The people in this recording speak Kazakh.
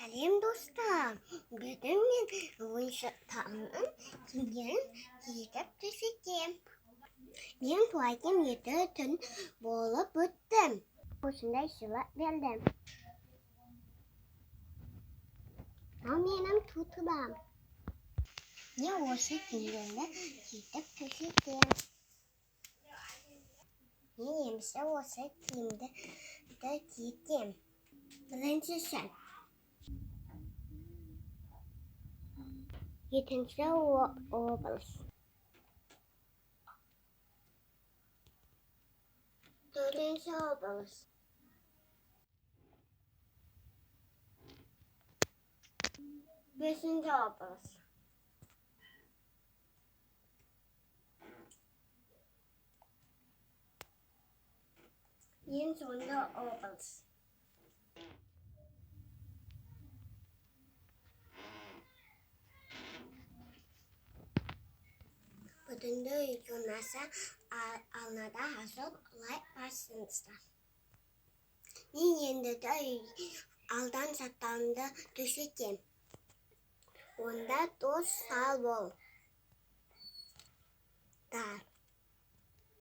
Сәлем достар! Бүгін мен ойыншықтарымның киімдерін киіп төсетем. Мен туайым 7 түн болып өттім. Осындай сыйлық бердім. Ал менің тұтылам. Мен осы киімдерді киіп төсетем. Мен емісі осы киімді киетем. Біріншісі. Екінші облыс. Төртінші облыс. Бесінші облыс. Ең соңғы облыс. Бүтінді үйгенаса алнада hazır olay başsınızlar. Мен енді алдан саттарымды төсетем. Онда дос сау бол.